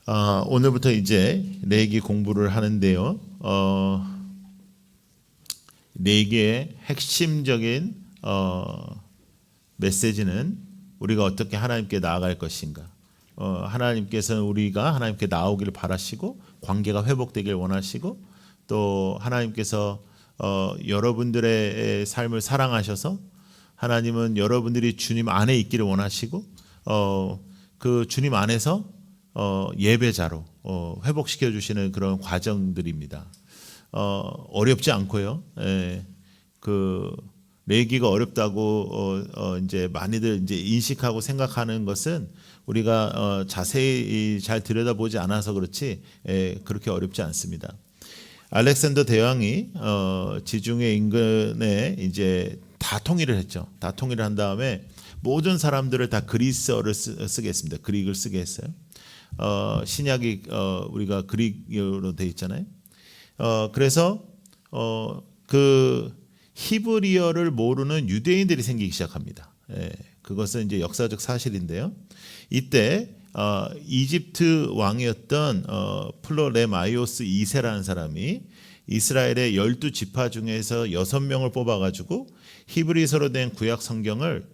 오늘부터 이제 레위기 공부를 하는데요. 레위기의 핵심적인 메시지는 우리가 어떻게 하나님께 나아갈 것인가. 하나님께서는 우리가 하나님께 나오기를 바라시고 관계가 회복되길 원하시고 또 하나님께서 여러분들의 삶을 사랑하셔서 하나님은 여러분들이 주님 안에 있기를 원하시고 그 주님 안에서 예배자로 회복시켜 주시는 그런 과정들입니다. 어렵지 않고요. 그 레위기가 어렵다고 이제 많이들 이제 인식하고 생각하는 것은 우리가 자세히 잘 들여다보지 않아서 그렇지 그렇게 어렵지 않습니다. 알렉산더 대왕이 지중해 인근에 이제 다 통일을 했죠. 다 통일을 한 다음에 모든 사람들을 다 그리스어를 쓰게 했습니다. 그릭을 쓰게 했어요. 신약이 우리가 그릭어로 돼 있잖아요. 그래서 그 히브리어를 모르는 유대인들이 생기기 시작합니다. 그것은 이제 역사적 사실인데요. 이때 이집트 왕이었던 플로레마이오스 2세라는 사람이 이스라엘의 12지파 중에서 6명을 뽑아가지고 히브리서로 된 구약 성경을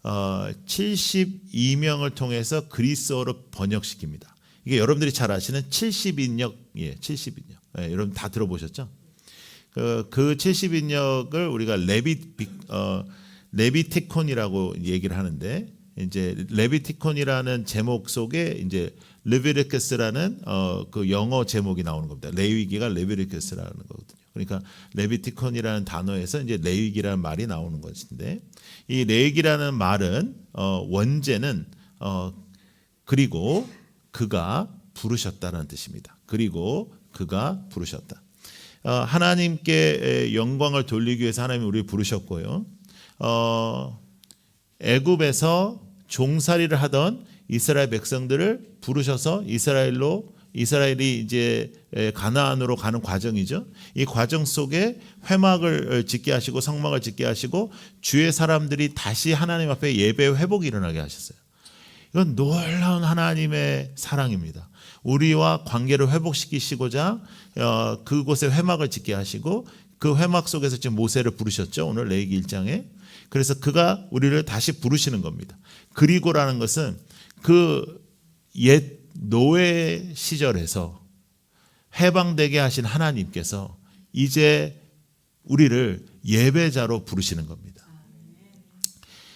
72명을 통해서 그리스어로 번역시킵니다. 이게 여러분들이 잘 아시는 70인역, 70인역. 여러분 다 들어보셨죠? 그 70인역을 우리가 레비티콘이라고 얘기를 하는데, 이제 레비티콘이라는 제목 속에 이제 레비티쿠스라는 그 영어 제목이 나오는 겁니다. 레위기가 레비티쿠스라는 거거든요. 그러니까 레비티콘이라는 단어에서 이제 레위기라는 말이 나오는 것인데, 이 레위기라는 말은 원제는 그리고 그가 부르셨다는 뜻입니다. 그리고 그가 부르셨다. 하나님께 영광을 돌리기 위해서 하나님이 우리를 부르셨고요. 애굽에서 종살이를 하던 이스라엘 백성들을 부르셔서 이스라엘이 이제 가나안으로 가는 과정이죠. 이 과정 속에 회막을 짓게 하시고 성막을 짓게 하시고 주의 사람들이 다시 하나님 앞에 예배 회복이 일어나게 하셨어요. 이건 놀라운 하나님의 사랑입니다. 우리와 관계를 회복시키시고자 그곳에 회막을 짓게 하시고 그 회막 속에서 지금 모세를 부르셨죠. 오늘 레위기 1장에. 그래서 그가 우리를 다시 부르시는 겁니다. 그리고라는 것은 그 옛 노예 시절에서 해방되게 하신 하나님께서 이제 우리를 예배자로 부르시는 겁니다.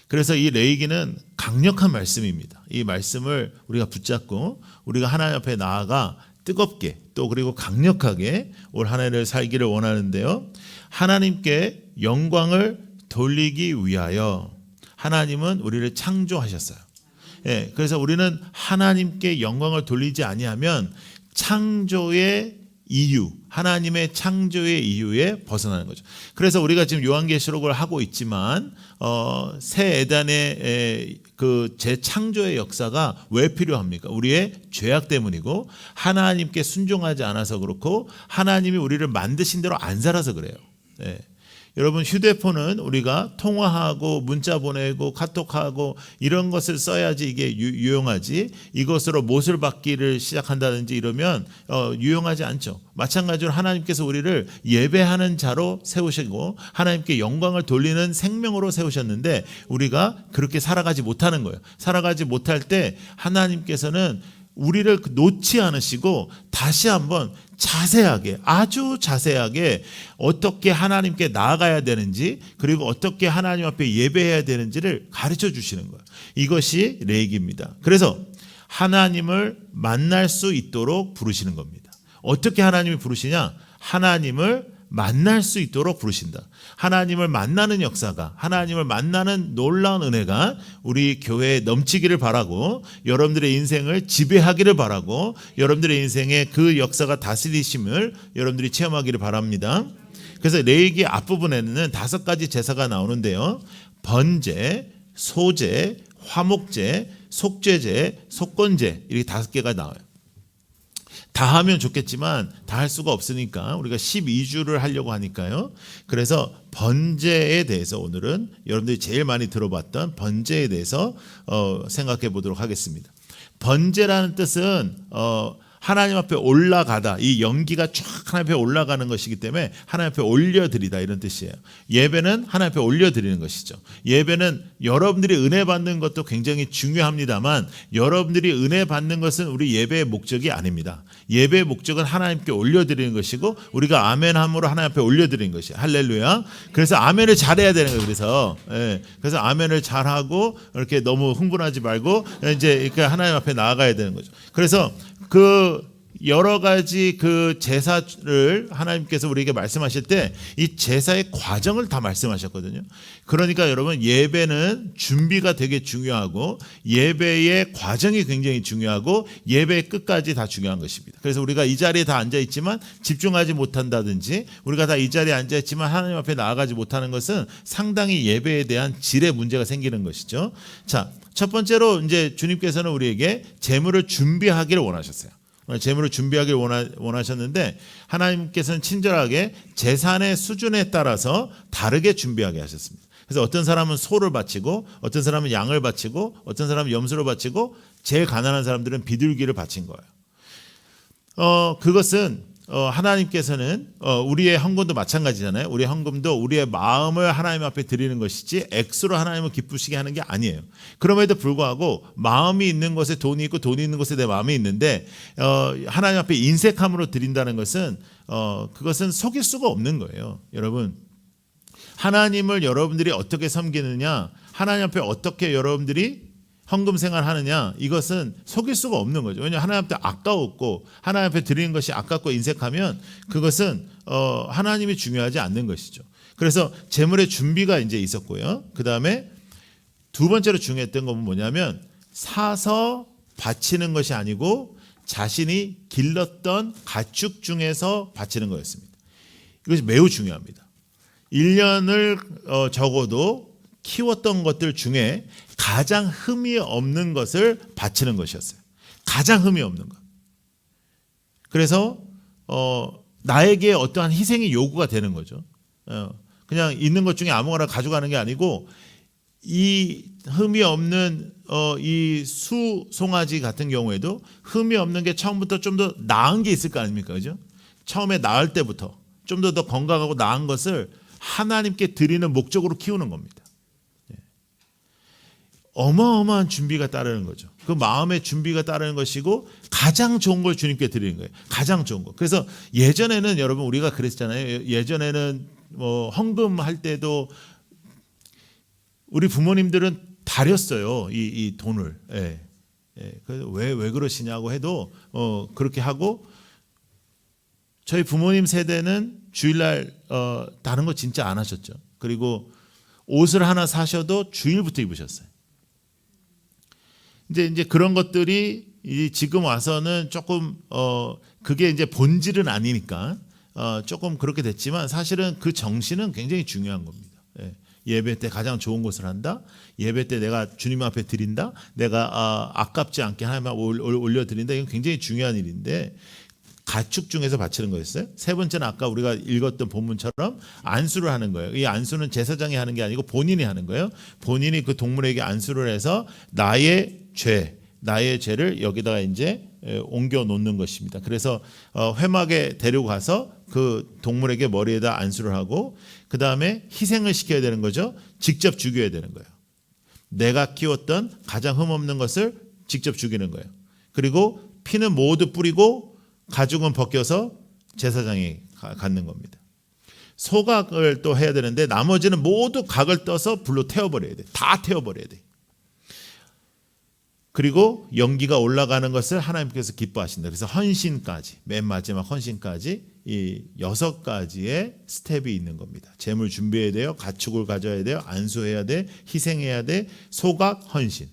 그래서 이 레위기는 강력한 말씀입니다. 이 말씀을 우리가 붙잡고 우리가 하나님 앞에 나아가 뜨겁게 또 그리고 강력하게 올 한 해를 살기를 원하는데요. 하나님께 영광을 돌리기 위하여 하나님은 우리를 창조하셨어요. 그래서 우리는 하나님께 영광을 돌리지 아니하면 창조의 이유, 하나님의 창조의 이유에 벗어나는 거죠. 그래서 우리가 지금 요한계시록을 하고 있지만 새 에덴의 그 재창조의 역사가 왜 필요합니까? 우리의 죄악 때문이고 하나님께 순종하지 않아서 그렇고 하나님이 우리를 만드신 대로 안 살아서 그래요. 여러분 휴대폰은 우리가 통화하고 문자 보내고 카톡하고 이런 것을 써야지 이게 유용하지, 이것으로 못을 받기를 시작한다든지 이러면 유용하지 않죠. 마찬가지로 하나님께서 우리를 예배하는 자로 세우시고 하나님께 영광을 돌리는 생명으로 세우셨는데 우리가 그렇게 살아가지 못하는 거예요. 살아가지 못할 때 하나님께서는 우리를 놓지 않으시고 다시 한번 자세하게, 아주 자세하게 어떻게 하나님께 나아가야 되는지 그리고 어떻게 하나님 앞에 예배해야 되는지를 가르쳐 주시는 거예요. 이것이 레위기입니다. 그래서 하나님을 만날 수 있도록 부르시는 겁니다. 어떻게 하나님을 부르시냐? 하나님을 만날 수 있도록 부르신다. 하나님을 만나는 역사가, 하나님을 만나는 놀라운 은혜가 우리 교회에 넘치기를 바라고 여러분들의 인생을 지배하기를 바라고 여러분들의 인생에 그 역사가 다스리심을 여러분들이 체험하기를 바랍니다. 그래서 레위기 앞부분에는 5가지 제사가 나오는데요. 번제, 소제, 화목제, 속죄제, 속건제 이렇게 5개가 나와요. 다 하면 좋겠지만 다 할 수가 없으니까 우리가 12주를 하려고 하니까요. 그래서 번제에 대해서 오늘은 여러분들이 제일 많이 들어봤던 번제에 대해서 생각해 보도록 하겠습니다. 번제라는 뜻은 하나님 앞에 올라가다. 이 연기가 쫙 하나님 앞에 올라가는 것이기 때문에 하나님 앞에 올려드리다 이런 뜻이에요. 예배는 하나님 앞에 올려드리는 것이죠. 예배는 여러분들이 은혜 받는 것도 굉장히 중요합니다만 여러분들이 은혜 받는 것은 우리 예배의 목적이 아닙니다. 예배의 목적은 하나님께 올려드리는 것이고 우리가 아멘함으로 하나님 앞에 올려드리는 것이에요. 할렐루야. 그래서 아멘을 잘해야 되는 거예요. 그래서 아멘을 잘하고 이렇게 너무 흥분하지 말고 이제 하나님 앞에 나아가야 되는 거죠. 그래서 그 여러 가지 그 제사를 하나님께서 우리에게 말씀하실 때 이 제사의 과정을 다 말씀하셨거든요. 그러니까 여러분 예배는 준비가 되게 중요하고 예배의 과정이 굉장히 중요하고 예배의 끝까지 다 중요한 것입니다. 그래서 우리가 이 자리에 다 앉아 있지만 집중하지 못한다든지 우리가 다 이 자리에 앉아 있지만 하나님 앞에 나아가지 못하는 것은 상당히 예배에 대한 질의 문제가 생기는 것이죠. 자, 첫 번째로 이제 주님께서는 우리에게 제물을 준비하기를 원하셨어요. 제물을 준비하기를 원하셨는데 하나님께서는 친절하게 제산의 수준에 따라서 다르게 준비하게 하셨습니다. 그래서 어떤 사람은 소를 바치고 어떤 사람은 양을 바치고 어떤 사람은 염소를 바치고 제일 가난한 사람들은 비둘기를 바친 거예요. 그것은 하나님께서는 우리의 헌금도 마찬가지잖아요. 우리의 헌금도 우리의 마음을 하나님 앞에 드리는 것이지 액수로 하나님을 기쁘시게 하는 게 아니에요. 그럼에도 불구하고 마음이 있는 곳에 돈이 있고 돈이 있는 곳에 내 마음이 있는데 하나님 앞에 인색함으로 드린다는 것은 그것은 속일 수가 없는 거예요. 여러분, 하나님을 여러분들이 어떻게 섬기느냐, 하나님 앞에 어떻게 여러분들이 헌금 생활하느냐, 이것은 속일 수가 없는 거죠. 왜냐하면 하나님 앞에 아까웠고 하나님 앞에 드리는 것이 아깝고 인색하면 그것은 하나님이 중요하지 않는 것이죠. 그래서 제물의 준비가 이제 있었고요. 그 다음에 두 번째로 중요했던 건 뭐냐면 사서 바치는 것이 아니고 자신이 길렀던 가축 중에서 바치는 거였습니다. 이것이 매우 중요합니다. 1년을 적어도 키웠던 것들 중에 가장 흠이 없는 것을 바치는 것이었어요. 가장 흠이 없는 것. 그래서 나에게 어떠한 희생이 요구가 되는 거죠. 그냥 있는 것 중에 아무거나 가져가는 게 아니고 이 흠이 없는 이 수송아지 같은 경우에도 흠이 없는 게 처음부터 좀 더 나은 게 있을 거 아닙니까? 그죠? 처음에 나을 때부터 좀 더 건강하고 나은 것을 하나님께 드리는 목적으로 키우는 겁니다. 어마어마한 준비가 따르는 거죠. 그 마음의 준비가 따르는 것이고 가장 좋은 걸 주님께 드리는 거예요. 가장 좋은 거. 그래서 예전에는 여러분 우리가 그랬잖아요. 예전에는 뭐 헌금할 때도 우리 부모님들은 다렸어요. 이 돈을. 그래서 왜 그러시냐고 해도 그렇게 하고 저희 부모님 세대는 주일날 다른 거 진짜 안 하셨죠. 그리고 옷을 하나 사셔도 주일부터 입으셨어요. 이제 그런 것들이 지금 와서는 조금 그게 이제 본질은 아니니까 조금 그렇게 됐지만 사실은 그 정신은 굉장히 중요한 겁니다. 예배 때 가장 좋은 것을 한다. 예배 때 내가 주님 앞에 드린다. 내가 아깝지 않게 하나님 앞에 올려드린다. 이건 굉장히 중요한 일인데 가축 중에서 바치는 거였어요. 세 번째는 아까 우리가 읽었던 본문처럼 안수를 하는 거예요. 이 안수는 제사장이 하는 게 아니고 본인이 하는 거예요. 본인이 그 동물에게 안수를 해서 나의 죄를 여기다가 이제 옮겨 놓는 것입니다. 그래서 회막에 데리고 가서 그 동물에게 머리에다 안수를 하고 그 다음에 희생을 시켜야 되는 거죠. 직접 죽여야 되는 거예요. 내가 키웠던 가장 흠없는 것을 직접 죽이는 거예요. 그리고 피는 모두 뿌리고 가죽은 벗겨서 제사장이 갖는 겁니다. 소각을 또 해야 되는데 나머지는 모두 각을 떠서 불로 태워버려야 돼. 다 태워버려야 돼. 그리고 연기가 올라가는 것을 하나님께서 기뻐하신다. 그래서 헌신까지, 맨 마지막 헌신까지 이 6가지의 스텝이 있는 겁니다. 제물 준비해야 돼요. 가축을 가져야 돼요. 안수해야 돼. 희생해야 돼. 소각, 헌신.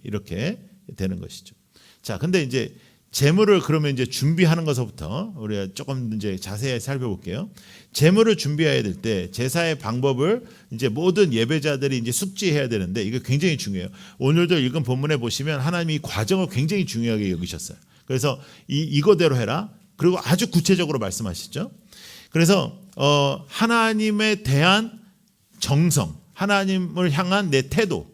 이렇게 되는 것이죠. 자, 근데 이제 제물을 그러면 이제 준비하는 것부터 우리가 조금 이제 자세히 살펴볼게요. 제물을 준비해야 될 때 제사의 방법을 이제 모든 예배자들이 이제 숙지해야 되는데 이거 굉장히 중요해요. 오늘도 읽은 본문에 보시면 하나님이 이 과정을 굉장히 중요하게 여기셨어요. 그래서 이거대로 해라. 그리고 아주 구체적으로 말씀하시죠. 그래서 하나님에 대한 정성, 하나님을 향한 내 태도,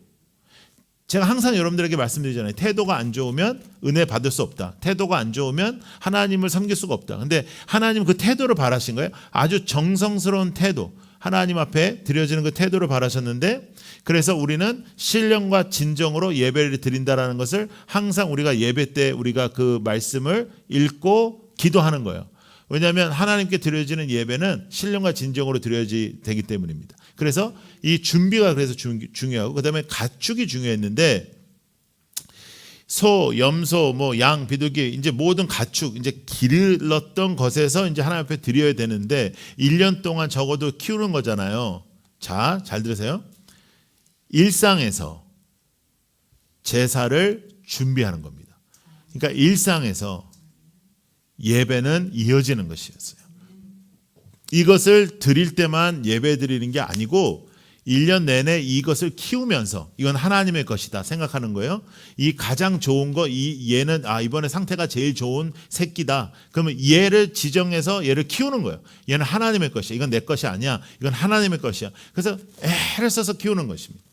제가 항상 여러분들에게 말씀드리잖아요. 태도가 안 좋으면 은혜 받을 수 없다. 태도가 안 좋으면 하나님을 섬길 수가 없다. 근데 하나님 그 태도를 바라신 거예요. 아주 정성스러운 태도, 하나님 앞에 드려지는 그 태도를 바라셨는데, 그래서 우리는 신령과 진정으로 예배를 드린다라는 것을 항상 우리가 예배 때 우리가 그 말씀을 읽고 기도하는 거예요. 왜냐하면 하나님께 드려지는 예배는 신령과 진정으로 드려야지 되기 때문입니다. 그래서 이 준비가 그래서 중요하고, 그다음에 가축이 중요했는데, 소, 염소, 뭐 양, 비둘기, 이제 모든 가축, 이제 기르렀던 것에서 이제 하나님 앞에 드려야 되는데 1년 동안 적어도 키우는 거잖아요. 자, 잘 들으세요. 일상에서 제사를 준비하는 겁니다. 그러니까 일상에서 예배는 이어지는 것이었어요. 이것을 드릴 때만 예배 드리는 게 아니고 1년 내내 이것을 키우면서 이건 하나님의 것이다 생각하는 거예요. 이 가장 좋은 거, 얘는 이번에 상태가 제일 좋은 새끼다. 그러면 얘를 지정해서 얘를 키우는 거예요. 얘는 하나님의 것이야. 이건 내 것이 아니야. 이건 하나님의 것이야. 그래서 애를 써서 키우는 것입니다.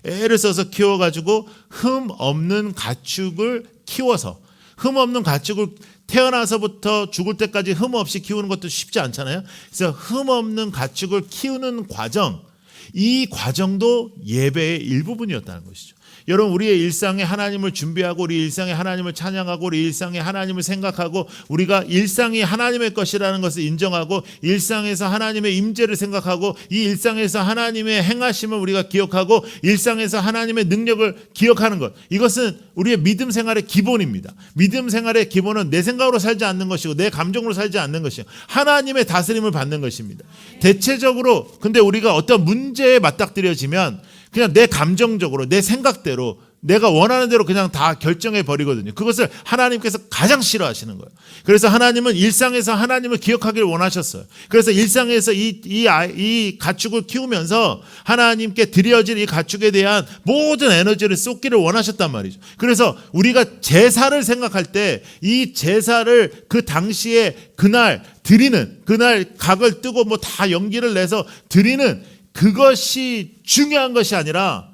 애를 써서 키워가지고 흠 없는 가축을 키워서, 흠 없는 가축을 태어나서부터 죽을 때까지 흠 없이 키우는 것도 쉽지 않잖아요. 그래서 흠 없는 가축을 키우는 과정, 이 과정도 예배의 일부분이었다는 것이죠. 여러분, 우리의 일상에 하나님을 준비하고 우리 일상에 하나님을 찬양하고 우리 일상에 하나님을 생각하고 우리가 일상이 하나님의 것이라는 것을 인정하고 일상에서 하나님의 임재를 생각하고 이 일상에서 하나님의 행하심을 우리가 기억하고 일상에서 하나님의 능력을 기억하는 것, 이것은 우리의 믿음 생활의 기본입니다. 믿음 생활의 기본은 내 생각으로 살지 않는 것이고 내 감정으로 살지 않는 것이고 하나님의 다스림을 받는 것입니다. 대체적으로 근데 우리가 어떤 문제에 맞닥뜨려지면 그냥 내 감정적으로 내 생각대로 내가 원하는 대로 그냥 다 결정해 버리거든요. 그것을 하나님께서 가장 싫어하시는 거예요. 그래서 하나님은 일상에서 하나님을 기억하기를 원하셨어요. 그래서 일상에서 이 가축을 키우면서 하나님께 드려질 이 가축에 대한 모든 에너지를 쏟기를 원하셨단 말이죠. 그래서 우리가 제사를 생각할 때 이 제사를 그 당시에 그날 드리는, 그날 각을 뜨고 뭐 다 연기를 내서 드리는 그것이 중요한 것이 아니라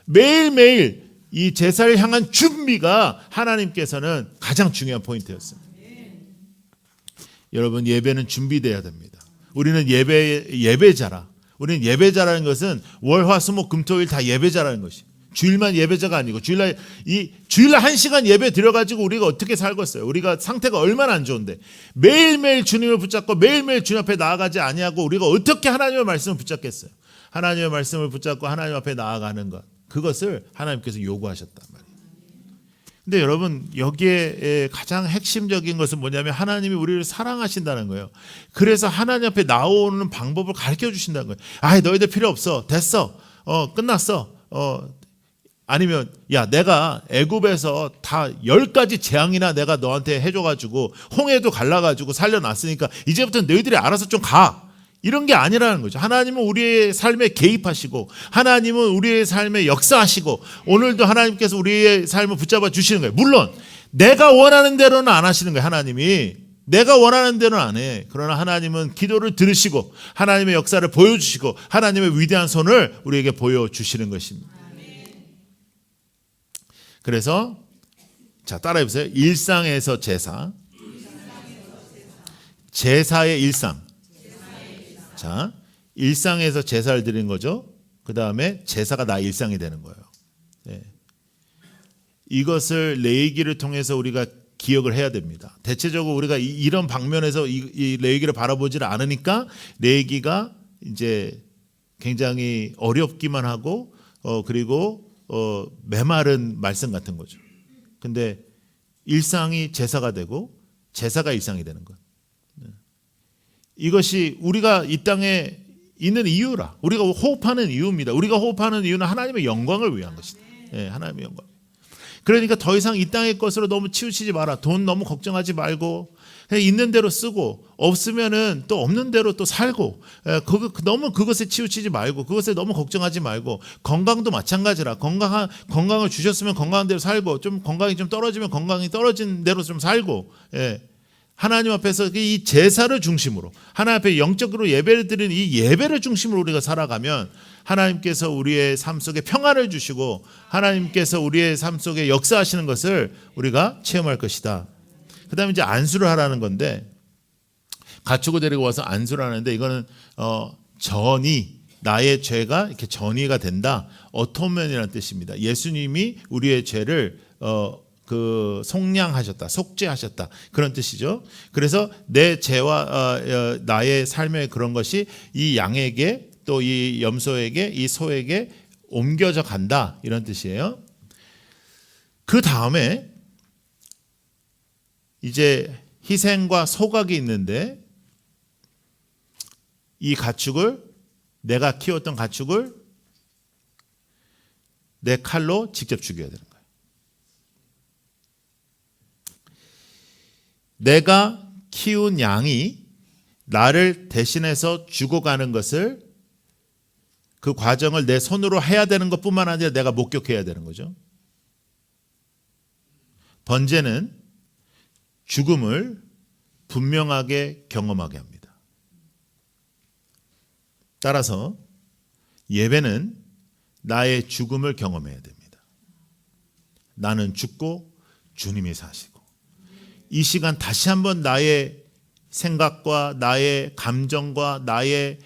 매일매일 이 제사를 향한 준비가 하나님께서는 가장 중요한 포인트였습니다. 여러분, 예배는 준비돼야 됩니다. 우리는 예배자라. 우리는 예배자라는 것은 월, 화, 수, 목, 금, 토, 일 다 예배자라는 것이. 주일만 예배자가 아니고 주일날 1시간 예배 드려가지고 우리가 어떻게 살겠어요? 우리가 상태가 얼마나 안 좋은데 매일매일 주님을 붙잡고 매일매일 주님 앞에 나아가지 아니하고 우리가 어떻게 하나님의 말씀을 붙잡겠어요? 하나님의 말씀을 붙잡고 하나님 앞에 나아가는 것, 그것을 하나님께서 요구하셨단 말이에요. 근데 여러분, 여기에 가장 핵심적인 것은 뭐냐면 하나님이 우리를 사랑하신다는 거예요. 그래서 하나님 앞에 나오는 방법을 가르쳐 주신다는 거예요. 너희들 필요 없어. 됐어. 끝났어. 아니면 내가 애굽에서 다 10가지 재앙이나 내가 너한테 해줘가지고 홍해도 갈라가지고 살려놨으니까 이제부터 너희들이 알아서 좀 가. 이런 게 아니라는 거죠. 하나님은 우리의 삶에 개입하시고 하나님은 우리의 삶에 역사하시고 오늘도 하나님께서 우리의 삶을 붙잡아 주시는 거예요. 물론 내가 원하는 대로는 안 하시는 거예요. 하나님이 내가 원하는 대로는 안 해. 그러나 하나님은 기도를 들으시고 하나님의 역사를 보여주시고 하나님의 위대한 손을 우리에게 보여주시는 것입니다. 그래서 자, 따라해보세요. 일상에서 제사. 제사의 일상. 자, 일상에서 제사를 드리는 거죠. 그 다음에 제사가 나의 일상이 되는 거예요. 네. 이것을 레위기를 통해서 우리가 기억을 해야 됩니다. 대체적으로 우리가 이런 방면에서 이 레위기를 바라보지를 않으니까 레위기가 이제 굉장히 어렵기만 하고 그리고 메마른 말씀 같은 거죠. 근데 일상이 제사가 되고 제사가 일상이 되는 것. 이것이 우리가 이 땅에 있는 이유라. 우리가 호흡하는 이유입니다. 우리가 호흡하는 이유는 하나님의 영광을 위한 것이다. 하나님의 영광. 그러니까 더 이상 이 땅의 것으로 너무 치우치지 마라. 돈 너무 걱정하지 말고 그냥 있는 대로 쓰고 없으면은 또 없는 대로 또 살고 너무 그것에 치우치지 말고 그것에 너무 걱정하지 말고 건강도 마찬가지라. 건강을 주셨으면 건강한 대로 살고 좀 건강이 좀 떨어지면 건강이 떨어진 대로 좀 살고 하나님 앞에서 이 제사를 중심으로 하나님 앞에 영적으로 예배를 드리는 이 예배를 중심으로 우리가 살아가면 하나님께서 우리의 삶 속에 평안을 주시고 하나님께서 우리의 삶 속에 역사하시는 것을 우리가 체험할 것이다. 그 다음에 이제 안수를 하라는 건데, 가축을 데리고 와서 안수를 하는데, 이거는 전이, 나의 죄가 이렇게 전이가 된다. 어토면이라는 뜻입니다. 예수님이 우리의 죄를 속량하셨다, 속죄하셨다, 그런 뜻이죠. 그래서 내 죄와 나의 삶의 그런 것이 이 양에게, 또 이 염소에게, 이 소에게 옮겨져 간다, 이런 뜻이에요. 그 다음에 이제 희생과 소각이 있는데, 이 가축을, 내가 키웠던 가축을 내 칼로 직접 죽여야 되는 거예요. 내가 키운 양이 나를 대신해서 죽어가는 것을, 그 과정을 내 손으로 해야 되는 것뿐만 아니라 내가 목격해야 되는 거죠. 번제는 죽음을 분명하게 경험하게 합니다. 따라서 예배는 나의 죽음을 경험해야 됩니다. 나는 죽고 주님이 사시고, 이 시간 다시 한번 나의 생각과 나의 감정과 나의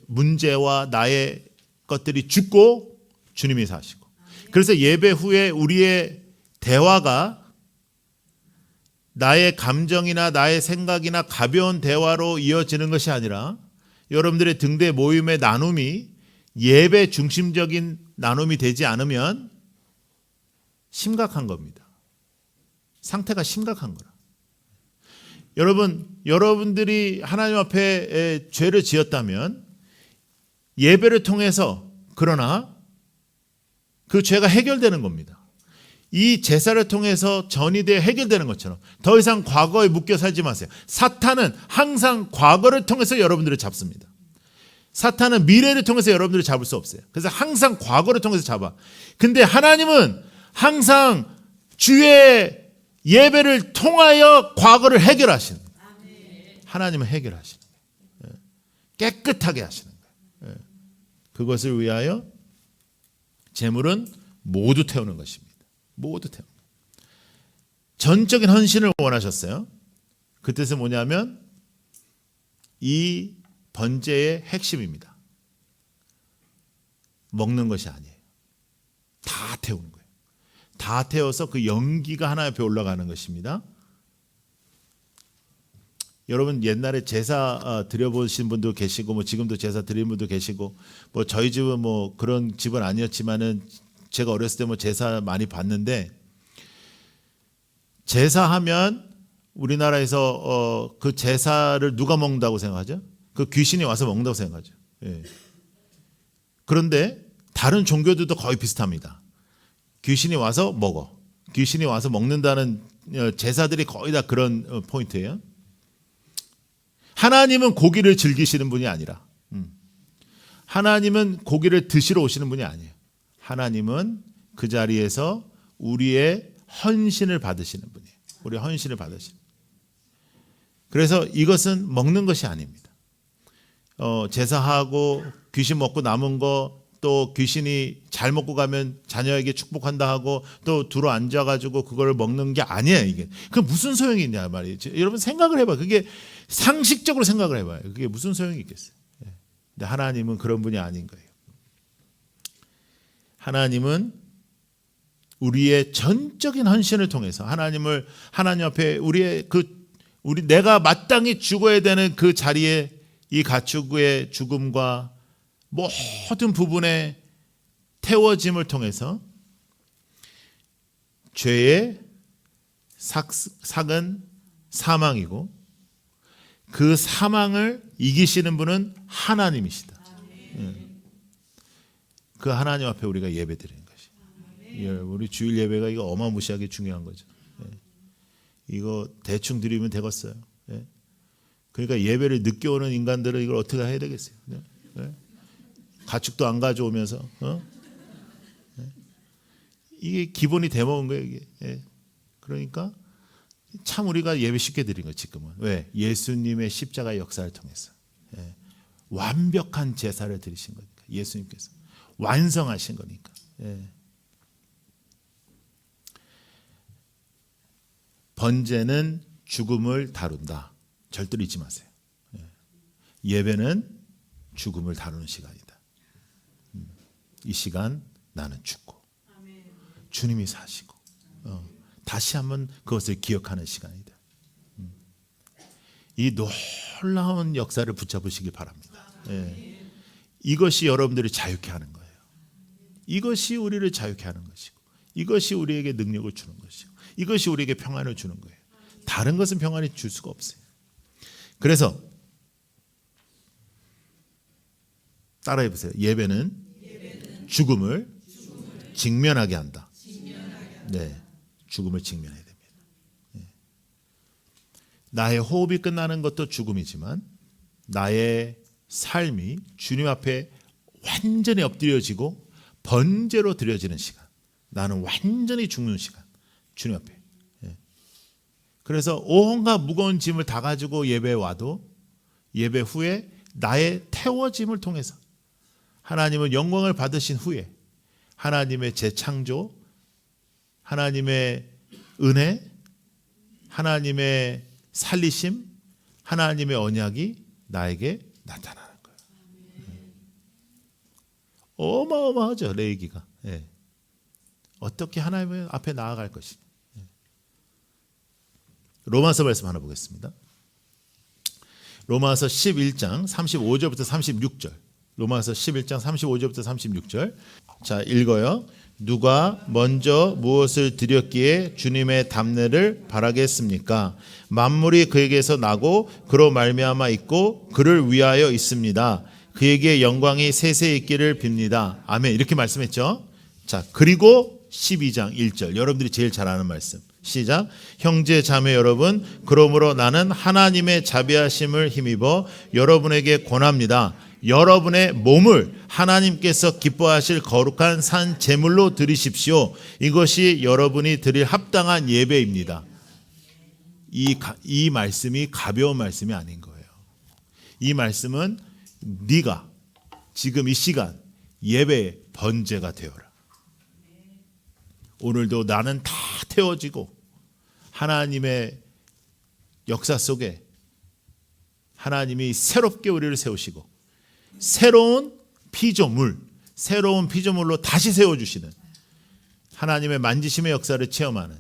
문제와 나의 것들이 죽고 주님이 사시고, 그래서 예배 후에 우리의 대화가 나의 감정이나 나의 생각이나 가벼운 대화로 이어지는 것이 아니라, 여러분들의 등대 모임의 나눔이 예배 중심적인 나눔이 되지 않으면 심각한 겁니다. 상태가 심각한 거라. 여러분들이 하나님 앞에 죄를 지었다면 예배를 통해서, 그러나 그 죄가 해결되는 겁니다. 이 제사를 통해서 전이되어 해결되는 것처럼 더 이상 과거에 묶여 살지 마세요. 사탄은 항상 과거를 통해서 여러분들을 잡습니다. 사탄은 미래를 통해서 여러분들을 잡을 수 없어요. 그래서 항상 과거를 통해서 잡아. 근데 하나님은 항상 주의 예배를 통하여 과거를 해결하시는 거예요. 하나님은 해결하시는 거예요. 깨끗하게 하시는 거예요. 그것을 위하여 제물은 모두 태우는 것입니다. 모두 태우는 거예요. 전적인 헌신을 원하셨어요. 그 뜻은 뭐냐면 이 번제의 핵심입니다. 먹는 것이 아니에요. 다 태우는 거예요. 다 태워서 그 연기가 하나님 앞에 올라가는 것입니다. 여러분 옛날에 제사 드려보신 분도 계시고, 뭐 지금도 제사 드리는 분도 계시고, 뭐 저희 집은 뭐 그런 집은 아니었지만은 제가 어렸을 때 뭐 제사 많이 봤는데, 제사하면 우리나라에서 그 제사를 누가 먹는다고 생각하죠? 그 귀신이 와서 먹는다고 생각하죠. 예. 그런데 다른 종교들도 거의 비슷합니다. 귀신이 와서 먹어. 귀신이 와서 먹는다는 제사들이 거의 다 그런 포인트예요. 하나님은 고기를 즐기시는 분이 아니라, 하나님은 고기를 드시러 오시는 분이 아니에요. 하나님은 그 자리에서 우리의 헌신을 받으시는 분이에요. 우리의 헌신을 받으시는. 그래서 이것은 먹는 것이 아닙니다. 제사하고 귀신 먹고 남은 거, 또 귀신이 잘 먹고 가면 자녀에게 축복한다 하고 또 둘러 앉아가지고 그걸 먹는 게 아니에요. 이게 그 무슨 소용이 있냐 말이죠. 여러분 생각을 해봐요. 그게 상식적으로 생각을 해봐요. 그게 무슨 소용이 있겠어요. 근데 하나님은 그런 분이 아닌 거예요. 하나님은 우리의 전적인 헌신을 통해서 하나님 앞에 내가 마땅히 죽어야 되는 그 자리에 이 가축의 죽음과 모든 부분의 태워짐을 통해서 죄의 삭은 사망이고, 그 사망을 이기시는 분은 하나님이시다. 그 하나님 앞에 우리가 예배드리는 것이. 우리 주일 예배가 이거 어마무시하게 중요한 거죠. 이거 대충 드리면 되겠어요. 그러니까 예배를 늦게 오는 인간들은 이걸 어떻게 해야 되겠어요? 가축도 안 가져오면서 이게 기본이 돼먹은 거예요. 이게. 그러니까 참 우리가 예배 쉽게 드린 거예요. 지금은. 왜? 예수님의 십자가의 역사를 통해서 완벽한 제사를 드리신 거니까. 예수님께서 완성하신 거니까. 예. 번제는 죽음을 다룬다. 절대로 잊지 마세요. 예. 예배는 죽음을 다루는 시간이다. 이 시간 나는 죽고 주님이 사시고 다시 한번 그것을 기억하는 시간이다. 이 놀라운 역사를 붙잡으시기 바랍니다. 예. 이것이 여러분들이 자유케 하는 거예요. 이것이 우리를 자유케 하는 것이고, 이것이 우리에게 능력을 주는 것이고, 이것이 우리에게 평안을 주는 거예요. 다른 것은 평안이 줄 수가 없어요. 그래서 따라해 보세요. 예배는 죽음을 직면하게 한다. 네, 죽음을 직면해야 됩니다. 네. 나의 호흡이 끝나는 것도 죽음이지만 나의 삶이 주님 앞에 완전히 엎드려지고 번제로 드려지는 시간, 나는 완전히 죽는 시간, 주님 앞에. 예. 그래서 온갖 무거운 짐을 다 가지고 예배에 와도 예배 후에 나의 태워짐을 통해서 하나님은 영광을 받으신 후에 하나님의 재창조, 하나님의 은혜, 하나님의 살리심, 하나님의 언약이 나에게 나타나는 거예요. 어마어마하죠, 레위기가. 예. 어떻게 하나님 앞에 나아갈 것이냐. 예. 로마서 말씀 하나 보겠습니다. 로마서 11장 35절부터 36절. 로마서 11장 35절부터 36절. 자, 읽어요. 누가 먼저 무엇을 드렸기에 주님의 답례를 바라겠습니까? 만물이 그에게서 나고 그로 말미암아 있고 그를 위하여 있습니다. 그에게 영광이 세세 있기를 빕니다. 아멘. 이렇게 말씀했죠. 자, 그리고 12장 1절. 여러분들이 제일 잘 아는 말씀. 시작. 형제 자매 여러분, 그러므로 나는 하나님의 자비하심을 힘입어 여러분에게 권합니다. 여러분의 몸을 하나님께서 기뻐하실 거룩한 산 제물로 드리십시오. 이것이 여러분이 드릴 합당한 예배입니다. 이 말씀이 가벼운 말씀이 아닌 거예요. 이 말씀은 네가 지금 이 시간 예배의 번제가 되어라. 오늘도 나는 다 태워지고 하나님의 역사 속에 하나님이 새롭게 우리를 세우시고 새로운 피조물로 다시 세워주시는 하나님의 만지심의 역사를 체험하는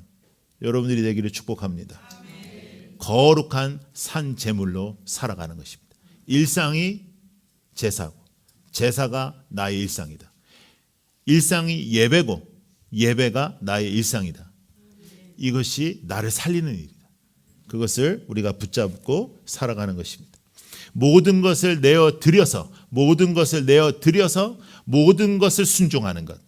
여러분들이 되기를 축복합니다. 거룩한 산 제물로 살아가는 것입니다. 일상이 제사고 제사가 나의 일상이다. 일상이 예배고 예배가 나의 일상이다. 이것이 나를 살리는 일이다. 그것을 우리가 붙잡고 살아가는 것입니다. 모든 것을 내어 드려서 모든 것을 순종하는 것,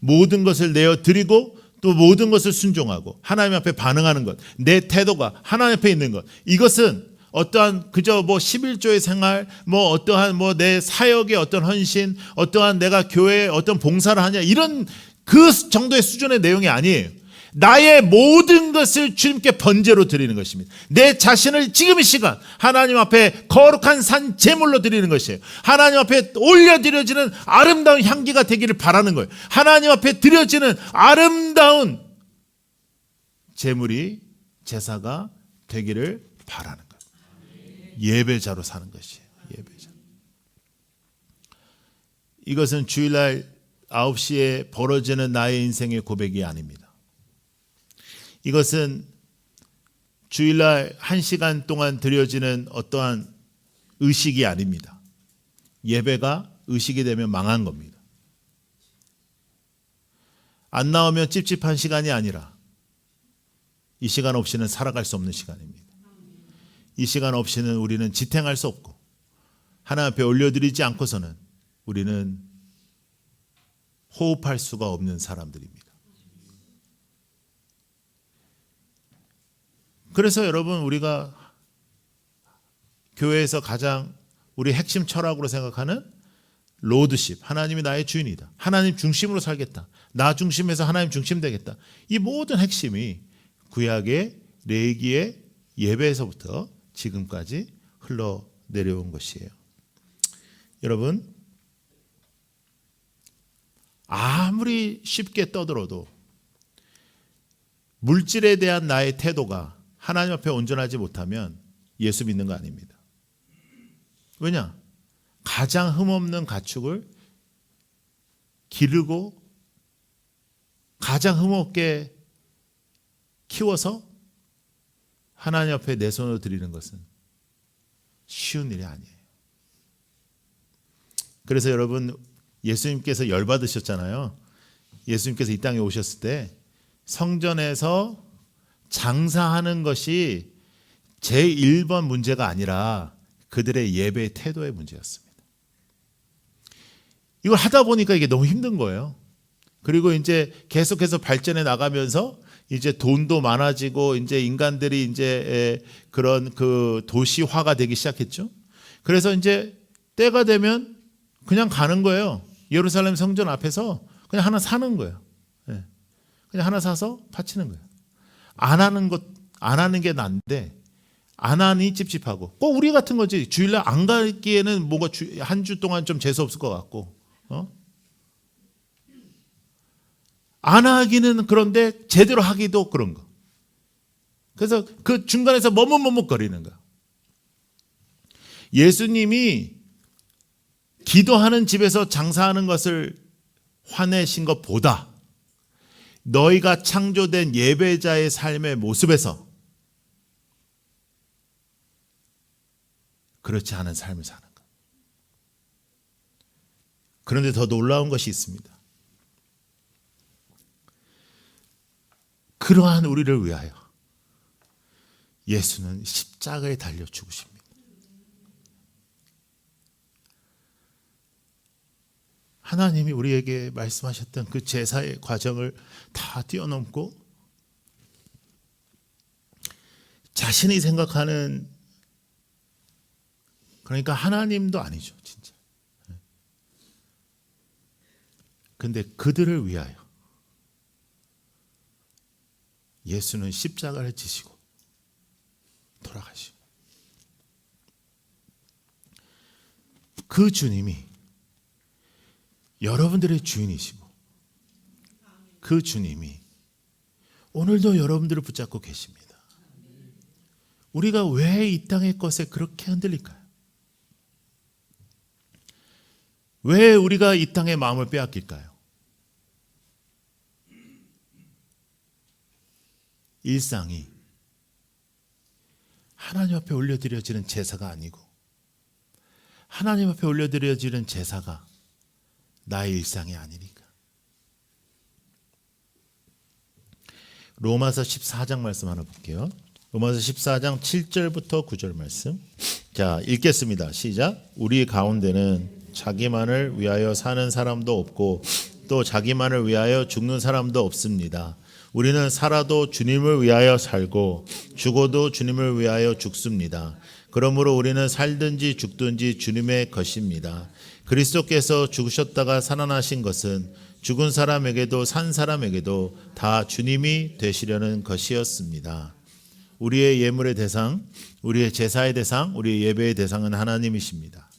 모든 것을 내어 드리고 또 모든 것을 순종하고 하나님 앞에 반응하는 것, 내 태도가 하나님 앞에 있는 것, 이것은 어떠한 그저 11조의 생활, 어떠한 내 사역의 어떤 헌신, 어떠한 내가 교회에 어떤 봉사를 하냐, 이런 그 정도의 수준의 내용이 아니에요. 나의 모든 것을 주님께 번제로 드리는 것입니다. 내 자신을 지금 이 시간 하나님 앞에 거룩한 산 제물로 드리는 것이에요. 하나님 앞에 올려드려지는 아름다운 향기가 되기를 바라는 거예요. 하나님 앞에 드려지는 아름다운 제물이 제사가 되기를 바라는 거예요. 예배자로 사는 것이에요. 예배자. 이것은 주일날 9시에 벌어지는 나의 인생의 고백이 아닙니다. 이것은 주일날 1시간 동안 드려지는 어떠한 의식이 아닙니다. 예배가 의식이 되면 망한 겁니다. 안 나오면 찝찝한 시간이 아니라 이 시간 없이는 살아갈 수 없는 시간입니다. 이 시간 없이는 우리는 지탱할 수 없고 하나님 앞에 올려드리지 않고서는 우리는 호흡할 수가 없는 사람들입니다. 그래서 여러분, 우리가 교회에서 가장 우리 핵심 철학으로 생각하는 로드십, 하나님이 나의 주인이다, 하나님 중심으로 살겠다, 나 중심에서 하나님 중심 되겠다, 이 모든 핵심이 구약의 레위기의 예배에서부터 지금까지 흘러내려온 것이에요. 여러분, 아무리 쉽게 떠들어도 물질에 대한 나의 태도가 하나님 앞에 온전하지 못하면 예수 믿는 거 아닙니다. 왜냐? 가장 흠없는 가축을 기르고 가장 흠없게 키워서 하나님 앞에 내 손으로 드리는 것은 쉬운 일이 아니에요. 그래서 여러분, 예수님께서 열받으셨잖아요. 예수님께서 이 땅에 오셨을 때 성전에서 장사하는 것이 제1번 문제가 아니라 그들의 예배 태도의 문제였습니다. 이걸 하다 보니까 이게 너무 힘든 거예요. 그리고 이제 계속해서 발전해 나가면서 이제 돈도 많아지고 이제 인간들이 이제 그런 그 도시화가 되기 시작했죠. 그래서 이제 때가 되면 그냥 가는 거예요. 예루살렘 성전 앞에서 그냥 하나 사는 거예요. 그냥 하나 사서 바치는 거예요. 안 하는 게 난데 안 하니 찝찝하고, 꼭 우리 같은 거지. 주일날 안 가기에는 뭐가 한 주 동안 좀 재수 없을 것 같고, 안 하기는 그런데 제대로 하기도 그런 거. 그래서 그 중간에서 머뭇머뭇거리는 거야. 예수님이 기도하는 집에서 장사하는 것을 화내신 것보다 너희가 창조된 예배자의 삶의 모습에서 그렇지 않은 삶을 사는 것. 그런데 더 놀라운 것이 있습니다. 그러한 우리를 위하여 예수는 십자가에 달려 죽으십니다. 하나님이 우리에게 말씀하셨던 그 제사의 과정을 다 뛰어넘고 자신이 생각하는, 그러니까 하나님도 아니죠, 진짜. 근데 그들을 위하여 예수는 십자가를 지시고 돌아가시고, 그 주님이 여러분들의 주인이시고 그 주님이 오늘도 여러분들을 붙잡고 계십니다. 우리가 왜 이 땅의 것에 그렇게 흔들릴까요? 왜 우리가 이 땅의 마음을 빼앗길까요? 일상이 하나님 앞에 올려드려지는 제사가 아니고, 하나님 앞에 올려드려지는 제사가 나의 일상이 아니니까. 로마서 14장 말씀 하나 볼게요. 로마서 14장 7절부터 9절 말씀. 자, 읽겠습니다. 시작. 우리 가운데는 자기만을 위하여 사는 사람도 없고 또 자기만을 위하여 죽는 사람도 없습니다. 우리는 살아도 주님을 위하여 살고 죽어도 주님을 위하여 죽습니다. 그러므로 우리는 살든지 죽든지 주님의 것입니다. 그리스도께서 죽으셨다가 살아나신 것은 죽은 사람에게도 산 사람에게도 다 주님이 되시려는 것이었습니다. 우리의 예물의 대상, 우리의 제사의 대상, 우리의 예배의 대상은 하나님이십니다.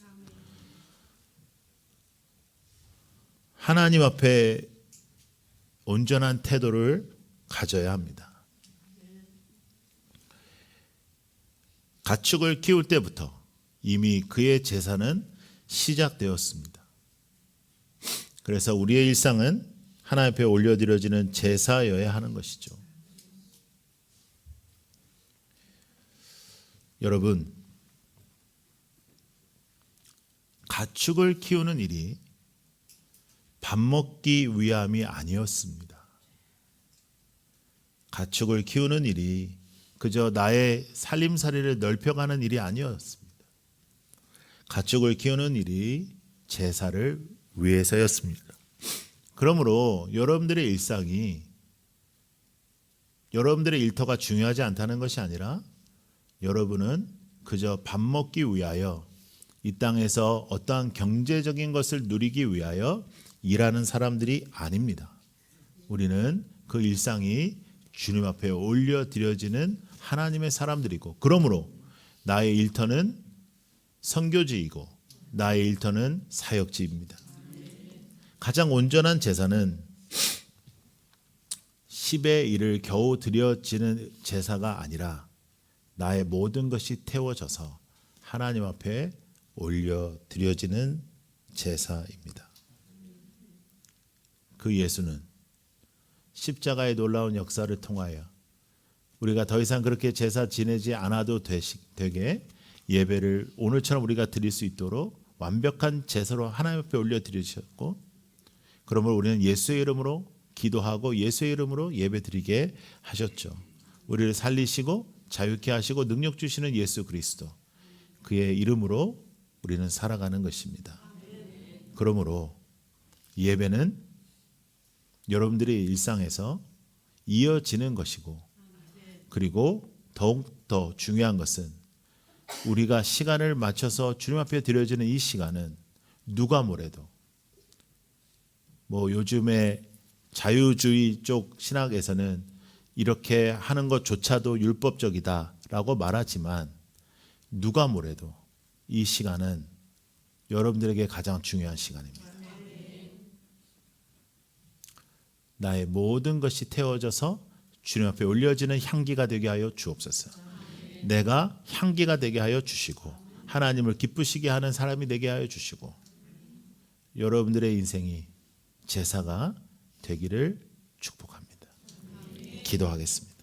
하나님 앞에 온전한 태도를 가져야 합니다. 가축을 키울 때부터 이미 그의 제사는 시작되었습니다. 그래서 우리의 일상은 하나님 앞에 올려드려지는 제사여야 하는 것이죠. 여러분, 가축을 키우는 일이 밥 먹기 위함이 아니었습니다. 가축을 키우는 일이 그저 나의 살림살이를 넓혀가는 일이 아니었습니다. 가축을 키우는 일이 제사를 위해서였습니다. 그러므로 여러분들의 일상이, 여러분들의 일터가 중요하지 않다는 것이 아니라 여러분은 그저 밥 먹기 위하여, 이 땅에서 어떠한 경제적인 것을 누리기 위하여 일하는 사람들이 아닙니다. 우리는 그 일상이 주님 앞에 올려드려지는 하나님의 사람들이고, 그러므로 나의 일터는 선교지이고 나의 일터는 사역지입니다. 가장 온전한 제사는 10의 1을 겨우 드려지는 제사가 아니라 나의 모든 것이 태워져서 하나님 앞에 올려 드려지는 제사입니다. 그 예수는 십자가의 놀라운 역사를 통하여 우리가 더 이상 그렇게 제사 지내지 않아도 되게 예배를 오늘처럼 우리가 드릴 수 있도록 완벽한 제사로 하나님 앞에 올려 드리셨고, 그러므로 우리는 예수의 이름으로 기도하고 예수의 이름으로 예배 드리게 하셨죠. 우리를 살리시고 자유케 하시고 능력 주시는 예수 그리스도, 그의 이름으로 우리는 살아가는 것입니다. 그러므로 예배는 여러분들의 일상에서 이어지는 것이고, 그리고 더욱더 중요한 것은 우리가 시간을 맞춰서 주님 앞에 드려지는 이 시간은 누가 뭐래도, 요즘에 자유주의 쪽 신학에서는 이렇게 하는 것조차도 율법적이다라고 말하지만, 누가 뭐래도 이 시간은 여러분들에게 가장 중요한 시간입니다. 나의 모든 것이 태워져서 주님 앞에 올려지는 향기가 되게 하여 주옵소서. 내가 향기가 되게 하여 주시고 하나님을 기쁘시게 하는 사람이 되게 하여 주시고, 여러분들의 인생이 제사가 되기를 축복합니다. 기도하겠습니다.